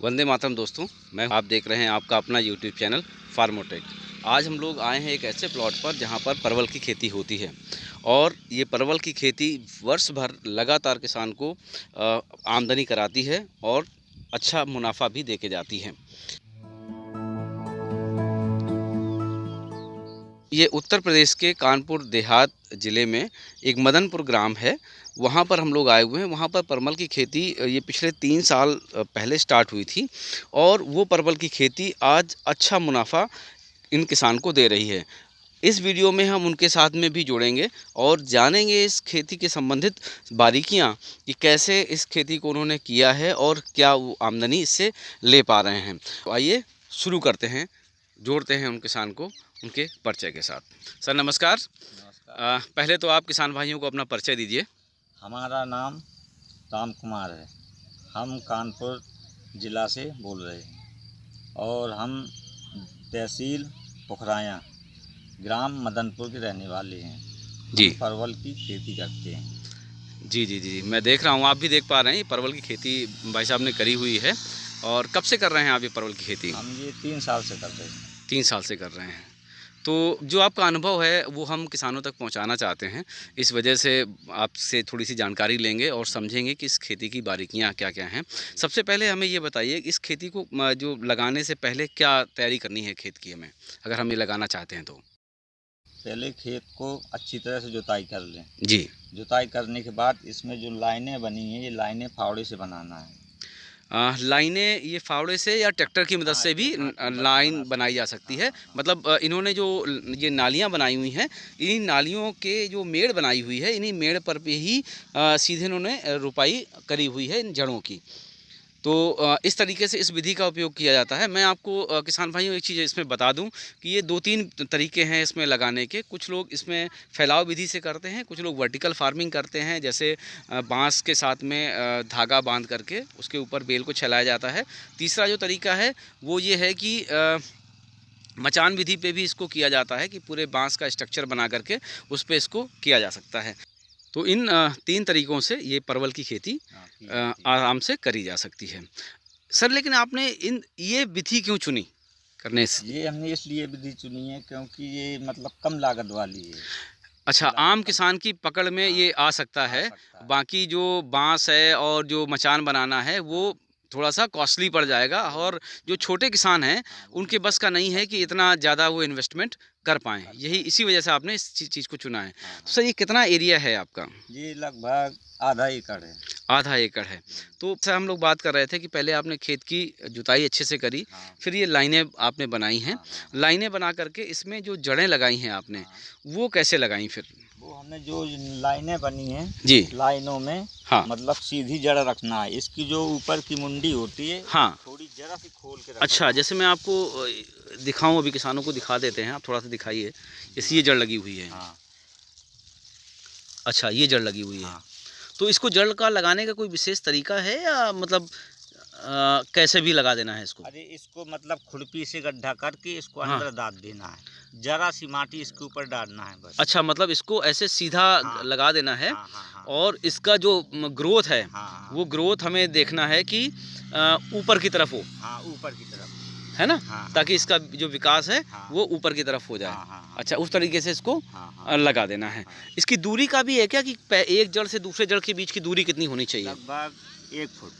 वंदे मातरम दोस्तों, मैं आप देख रहे हैं आपका अपना यूट्यूब चैनल फार्मोटेक। आज हम लोग आए हैं एक ऐसे प्लॉट पर जहां पर परवल की खेती होती है और ये परवल की खेती वर्ष भर लगातार किसान को आमदनी कराती है और अच्छा मुनाफा भी देके जाती है। ये उत्तर प्रदेश के कानपुर देहात ज़िले में एक मदनपुर ग्राम है, वहाँ पर हम लोग आए हुए हैं। वहाँ पर परवल की खेती ये पिछले 3 साल पहले स्टार्ट हुई थी और वो परवल की खेती आज अच्छा मुनाफा इन किसान को दे रही है। इस वीडियो में हम उनके साथ में भी जुड़ेंगे और जानेंगे इस खेती के संबंधित बारीकियाँ कि कैसे इस खेती को उन्होंने किया है और क्या वो आमदनी इससे ले पा रहे हैं। तो आइए शुरू करते हैं, जोड़ते हैं उन किसान को उनके परिचय के साथ। सर नमस्कार। पहले तो आप किसान भाइयों को अपना परिचय दीजिए। हमारा नाम राम कुमार है। हम कानपुर ज़िला से बोल रहे हैं और हम तहसील पुखराया ग्राम मदनपुर के रहने वाले हैं। जी, हम परवल की खेती करते हैं। जी, मैं देख रहा हूँ, आप भी देख पा रहे हैं ये परवल की खेती भाई साहब ने करी हुई है। और कब से कर रहे हैं आप ये परवल की खेती? हम ये 3 साल से कर रहे हैं। 3 साल से कर रहे हैं। तो जो आपका अनुभव है वो हम किसानों तक पहुंचाना चाहते हैं। इस वजह से आपसे थोड़ी सी जानकारी लेंगे और समझेंगे कि इस खेती की बारीकियां क्या-क्या हैं। सबसे पहले हमें ये बताइए इस खेती को जो लगाने से पहले क्या तैयारी करनी है खेत की हमें, अगर हम ये लगाना चाहते हैं तो? पहले खेत को अच्छी तरह से जुताई कर लें। जी। जुताई करने के बाद इसमें जो लाइनें बनी हैं, ये लाइनें फावड़े से बनाना है। लाइनें ये फावड़े से या ट्रैक्टर की मदद से भी लाइन बनाई जा सकती है। मतलब इन्होंने जो ये नालियाँ बनाई हुई हैं, इन्हीं नालियों के जो मेड़ बनाई हुई है, इन्हीं मेड़ पर पे ही सीधे इन्होंने रुपाई करी हुई है इन जड़ों की। तो इस तरीके से इस विधि का उपयोग किया जाता है। मैं आपको किसान भाइयों एक चीज़ इसमें बता दूं कि ये 2-3 तरीके हैं इसमें लगाने के। कुछ लोग इसमें फैलाव विधि से करते हैं, कुछ लोग वर्टिकल फार्मिंग करते हैं, जैसे बांस के साथ में धागा बांध करके उसके ऊपर बेल को छलाया जाता है। तीसरा जो तरीका है वो ये है कि मचान विधि पे भी इसको किया जाता है कि पूरे बांस का स्ट्रक्चर बना करके उस पे इसको किया जा सकता है। तो इन 3 तरीक़ों से ये परवल की खेती आराम से करी जा सकती है। सर लेकिन आपने ये विधि क्यों चुनी करने से? ये हमने इसलिए विधि चुनी है क्योंकि ये मतलब कम लागत वाली है। अच्छा, आम किसान की पकड़ में ये आ सकता है। बाकी जो बाँस है और जो मचान बनाना है वो थोड़ा-सा कॉस्टली पड़ जाएगा और जो छोटे किसान हैं उनके बस का नहीं है कि इतना ज़्यादा वो इन्वेस्टमेंट कर पाएँ। यही इसी वजह से आपने इस चीज़ को चुना है। तो सर ये कितना एरिया है आपका? ये लगभग आधा एकड़ है। आधा एकड़ है। तो सर हम लोग बात कर रहे थे कि पहले आपने खेत की जुताई अच्छे से करी, फिर ये लाइनें आपने बनाई हैं। लाइनें बना करके इसमें जो जड़ें लगाई हैं आपने, वो कैसे लगाई फिर? वो हमने जो लाइनें बनी हैं जी। लाइनों में मतलब सीधी जड़ रखना है। इसकी जो ऊपर की मुंडी होती है थोड़ी जरा सी खोल के रखना। अच्छा, जैसे मैं आपको दिखाऊं, अभी किसानों को दिखा देते हैं, आप थोड़ा सा दिखाइए। जैसे ये जड़ लगी हुई है। अच्छा, ये जड़ लगी हुई है। तो इसको जड़ का लगाने का कोई विशेष तरीका है या मतलब कैसे भी लगा देना है इसको? अरे इसको मतलब खुरपी से गड्ढा करके इसको अंदर डाल देना है। जरा सी माटी इसके ऊपर डालना है बस। अच्छा, मतलब इसको ऐसे सीधा लगा देना है। और इसका जो ग्रोथ है वो ग्रोथ हमें देखना है कि ऊपर की तरफ हो। ऊपर की तरफ है ना, ताकि इसका जो विकास है वो ऊपर की तरफ हो जाए। अच्छा, उस तरीके से इसको लगा देना है। इसकी दूरी का भी है क्या कि एक जड़ से दूसरे जड़ के बीच की दूरी कितनी होनी चाहिए? लगभग 1 फुट।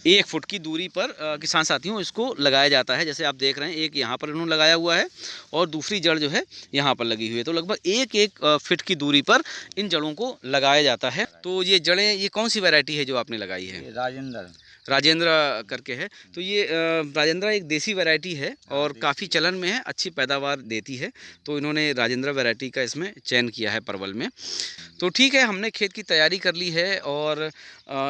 1 फुट की दूरी पर किसान साथियों इसको लगाया जाता है। जैसे आप देख रहे हैं, एक यहाँ पर इन्होंने लगाया हुआ है और दूसरी जड़ जो है यहाँ पर लगी हुई है। तो लगभग 1-1 फीट की दूरी पर इन जड़ों को लगाया जाता है। तो ये जड़ें, ये कौन सी वैरायटी है जो आपने लगाई है? राजेंद्र करके है। तो ये राजेंद्र एक देसी वैरायटी है और काफ़ी चलन में है, अच्छी पैदावार देती है। तो इन्होंने राजेंद्र वैरायटी का इसमें चयन किया है परवल में। तो ठीक है, हमने खेत की तैयारी कर ली है और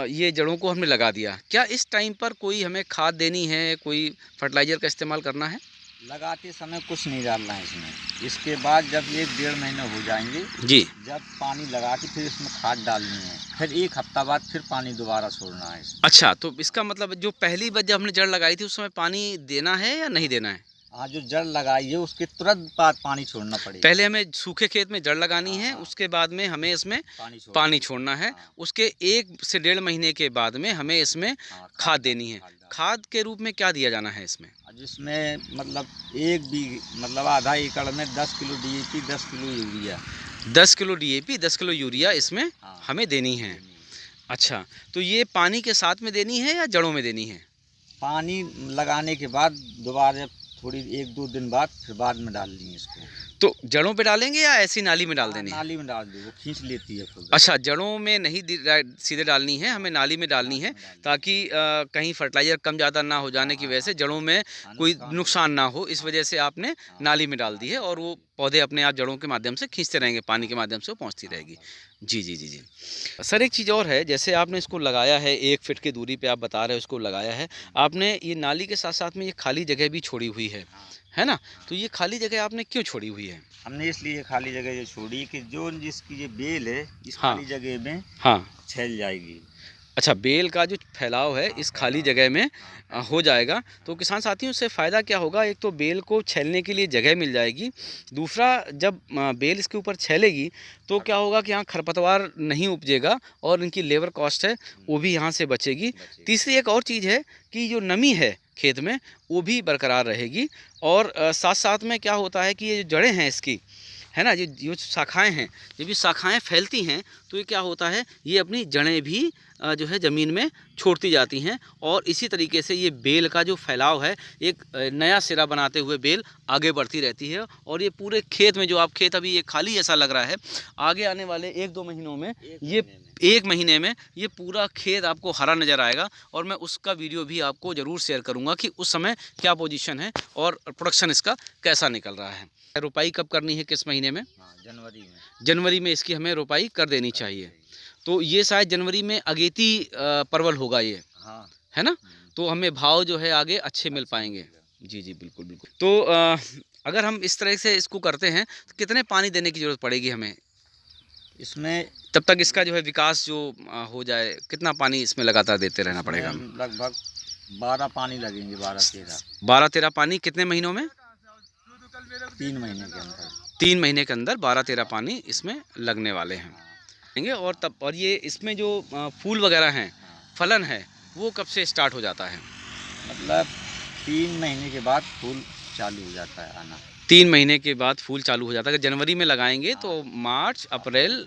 ये जड़ों को हमने लगा दिया। क्या इस टाइम पर कोई हमें खाद देनी है, कोई फर्टिलाइज़र का इस्तेमाल करना है? लगाते समय कुछ नहीं डालना है इसमें। इसके बाद जब 1-1.5 महीने हो जाएंगे जी, जब पानी लगा के फिर इसमें खाद डालनी है। फिर 1 हफ्ता बाद फिर पानी दोबारा छोड़ना है इसमें। अच्छा, तो इसका मतलब जो पहली बार जब हमने जड़ लगाई थी उस समय पानी देना है या नहीं देना है? जो जड़ लगाई है उसके तुरंत बाद पानी छोड़ना पड़ेगा। पहले हमें सूखे खेत में जड़ लगानी है, उसके बाद में हमें इसमें पानी छोड़ना है। उसके 1 से 1.5 महीने के बाद में हमें इसमें खाद देनी है। खाद के रूप में क्या दिया जाना है इसमें? जिसमें मतलब मतलब आधा एकड़ में 10 kilo DAP, 10 kilo urea. 10 kilo DAP, 10 kilo urea इसमें हाँ, हमें देनी है। अच्छा, तो ये पानी के साथ में देनी है या जड़ों में देनी है? पानी लगाने के बाद दोबारा थोड़ी 1-2 दिन बाद फिर बाद में डाल दी इसको। तो जड़ों पे डालेंगे या ऐसी नाली में डाल देनी है? नाली में डाल दो, वो खींच लेती है खुद। अच्छा, जड़ों में नहीं सीधे डालनी है, हमें नाली में डालनी है ताकि कहीं फर्टिलाइज़र कम ज़्यादा ना हो जाने की वजह से जड़ों में कोई नुकसान ना हो, इस वजह से आपने नाली में डाल दी है और वो पौधे अपने आप जड़ों के माध्यम से खींचते रहेंगे, पानी के माध्यम से वो पहुँचती रहेगी। जी, जी, जी, जी। सर एक चीज़ और है, जैसे आपने इसको लगाया है 1 फीट की दूरी पे आप बता रहे हो इसको लगाया है, आपने ये नाली के साथ-साथ में ये खाली जगह भी छोड़ी हुई है ना? तो ये खाली जगह आपने क्यों छोड़ी हुई है? हमने इसलिए खाली जगह ये छोड़ी कि जो जिसकी ये बेल है इस हाँ। खाली जगह में हाँ। छैल जाएगी। अच्छा, बेल का जो फैलाव है इस खाली जगह में हो जाएगा, तो किसान साथियों से फ़ायदा क्या होगा? एक तो बेल को छैलने के लिए जगह मिल जाएगी, दूसरा जब बेल इसके ऊपर छैलेगी तो क्या होगा कि यहाँ खरपतवार नहीं उपजेगा और इनकी लेबर कॉस्ट है वो भी यहाँ से बचेगी। तीसरी एक और चीज़ है कि जो नमी है खेत में वो भी बरकरार रहेगी और साथ-साथ में क्या होता है कि ये जो जड़ें हैं इसकी, है ना, जो शाखाएँ हैं, जब ये शाखाएँ फैलती हैं तो ये क्या होता है, ये अपनी जड़ें भी जो है ज़मीन में छोड़ती जाती हैं और इसी तरीके से ये बेल का जो फैलाव है एक नया सिरा बनाते हुए बेल आगे बढ़ती रहती है और ये पूरे खेत में, जो आप खेत अभी ये खाली ऐसा लग रहा है, आगे आने वाले 1-2 महीनों में ये 1 महीने में ये पूरा खेत आपको हरा नज़र आएगा और मैं उसका वीडियो भी आपको ज़रूर शेयर करूँगा कि उस समय क्या पोजीशन है और प्रोडक्शन इसका कैसा निकल रहा है। रोपाई कब करनी है, किस महीने में? जनवरी में। जनवरी में इसकी हमें रोपाई कर देनी चाहिए। तो ये शायद जनवरी में अगेती परवल होगा ये, हाँ। है ना? तो हमें भाव जो है आगे अच्छे मिल पाएंगे। जी, जी, बिल्कुल, बिल्कुल। तो अगर हम इस तरह से इसको करते हैं तो कितने पानी देने की ज़रूरत पड़ेगी हमें इसमें? तब तक इसका जो है विकास जो हो जाए, कितना पानी इसमें लगातार देते रहना पड़ेगा? लगभग 12 पानी लगेंगे, 12-13। 12-13 पानी कितने महीनों में? 3 महीने के अंदर। 3 महीने के अंदर 12-13 पानी इसमें लगने वाले हैं। और ये इसमें जो फूल वगैरह हैं, फलन है, वो कब से स्टार्ट हो जाता है? मतलब 3 महीने के बाद फूल चालू हो जाता है आना। 3 महीने के बाद फूल चालू हो जाता है। अगर जनवरी में लगाएंगे तो मार्च, अप्रैल,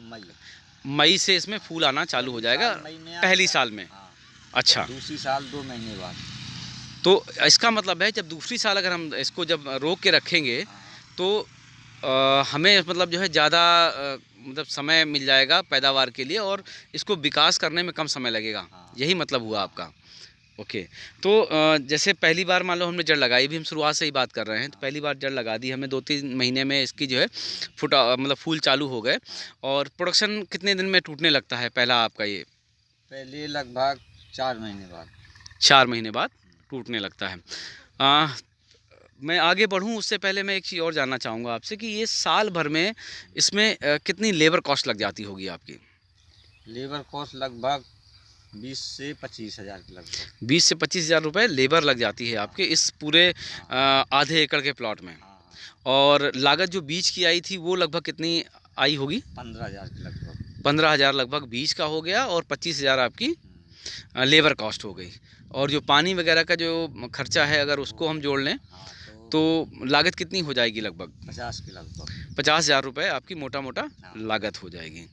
मई से इसमें फूल आना चालू हो जाएगा पहली साल में। अच्छा, दूसरी साल 2 महीने बाद। तो इसका मतलब है जब दूसरी साल अगर हम इसको जब रोक के रखेंगे तो हमें मतलब जो है ज़्यादा मतलब समय मिल जाएगा पैदावार के लिए और इसको विकास करने में कम समय लगेगा, यही मतलब हुआ आपका। ओके, तो जैसे पहली बार मान लो हमने जड़ लगाई, भी हम शुरुआत से ही बात कर रहे हैं, तो पहली बार जड़ लगा दी हमने, 2-3 महीने में इसकी जो है मतलब फूल चालू हो गए और प्रोडक्शन कितने दिन में टूटने लगता है पहला आपका ये? पहले लगभग 4 महीने बाद। 4 महीने बाद टूटने लगता है। मैं आगे बढ़ूं उससे पहले मैं एक चीज़ और जानना चाहूँगा आपसे कि ये साल भर में इसमें कितनी लेबर कॉस्ट लग जाती होगी आपकी? लेबर कॉस्ट लगभग 20 से 25 हज़ार के लगभग। 20 से 25 हज़ार रुपये लेबर लग जाती है आपके इस पूरे आधे एकड़ के प्लॉट में। और लागत जो बीज की आई थी वो लगभग कितनी आई होगी? 15,000 के लगभग। 15,000 लगभग बीज का हो गया और 25,000 आपकी लेबर कॉस्ट हो गई। और जो पानी वगैरह का जो खर्चा है अगर उसको हम जोड़ लें तो लागत कितनी हो जाएगी? लगभग 50 के लगभग। 50,000 रुपये आपकी मोटा मोटा लागत हो जाएगी।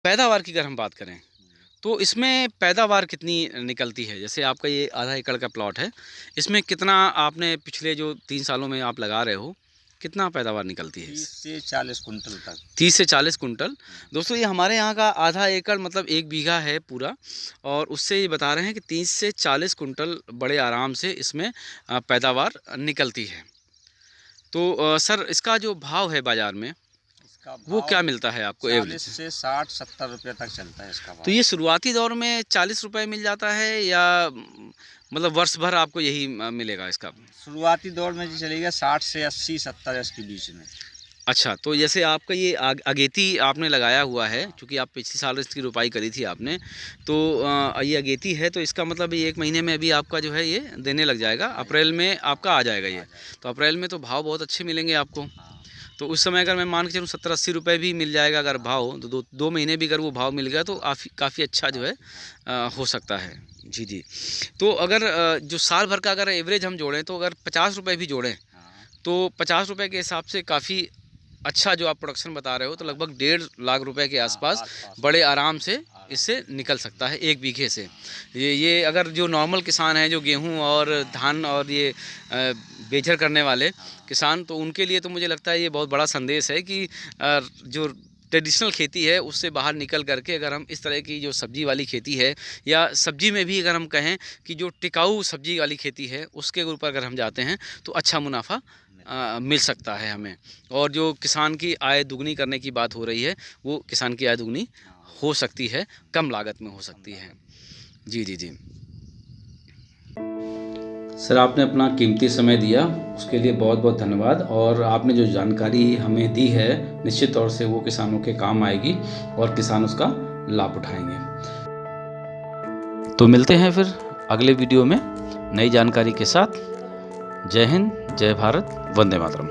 पैदावार की अगर हम बात करें तो इसमें पैदावार कितनी निकलती है? जैसे आपका ये आधा एकड़ का प्लॉट है, इसमें कितना आपने पिछले जो 3 सालों में आप लगा रहे हो, कितना पैदावार निकलती है? 30 से 40 कुंटल तक। 30 से 40 कुंटल। दोस्तों ये हमारे यहाँ का आधा एकड़ मतलब 1 बीघा है पूरा और उससे ये बता रहे हैं कि 30 से 40 कुंटल बड़े आराम से इसमें पैदावार निकलती है। तो सर इसका जो भाव है बाज़ार में वो क्या मिलता है आपको? 40 से 60-70 रुपये तक चलता है इसका भाव। तो ये शुरुआती दौर में 40 रुपये मिल जाता है या मतलब वर्ष भर आपको यही मिलेगा इसका? शुरुआती दौर में जो चलेगा 60 से 80-70 इसके बीच में। अच्छा, तो जैसे आपका ये अगेती आपने लगाया हुआ है, क्योंकि आप पिछले साल इसकी रोपाई करी थी आपने, तो ये अगेती है तो इसका मतलब ये 1 महीने में अभी आपका जो है ये देने लग जाएगा। अप्रैल में आपका आ जाएगा ये, तो अप्रैल में तो भाव बहुत अच्छे मिलेंगे आपको। तो उस समय अगर मैं मान के चलूँ 70-80 रुपये भी मिल जाएगा अगर भाव, तो 2 महीने भी अगर वो भाव मिल गया तो काफ़ी अच्छा जो है हो सकता है। जी जी। तो अगर जो साल भर का अगर एवरेज हम जोड़ें, तो अगर 50 रुपये भी जोड़ें तो 50 रुपये के हिसाब से काफ़ी अच्छा जो आप प्रोडक्शन बता रहे हो, तो लगभग 1.5 लाख रुपए के आसपास बड़े आराम से इससे निकल सकता है 1 बीघे से। ये अगर जो नॉर्मल किसान हैं, जो गेहूं और धान और ये बेचर करने वाले किसान, तो उनके लिए तो मुझे लगता है ये बहुत बड़ा संदेश है कि जो ट्रेडिशनल खेती है उससे बाहर निकल करके अगर हम इस तरह की जो सब्जी वाली खेती है, या सब्जी में भी अगर हम कहें कि जो टिकाऊ सब्जी वाली खेती है, उसके ऊपर अगर हम जाते हैं तो अच्छा मुनाफा मिल सकता है हमें। और जो किसान की आय दुगनी करने की बात हो रही है, वो किसान की आय दुगनी हो सकती है, कम लागत में हो सकती है। जी जी जी। सर, आपने अपना कीमती समय दिया, उसके लिए बहुत बहुत धन्यवाद। और आपने जो जानकारी हमें दी है, निश्चित तौर से वो किसानों के काम आएगी और किसान उसका लाभ उठाएंगे। तो मिलते हैं फिर अगले वीडियो में नई जानकारी के साथ। जय हिंद, जय भारत, वंदे मातरम।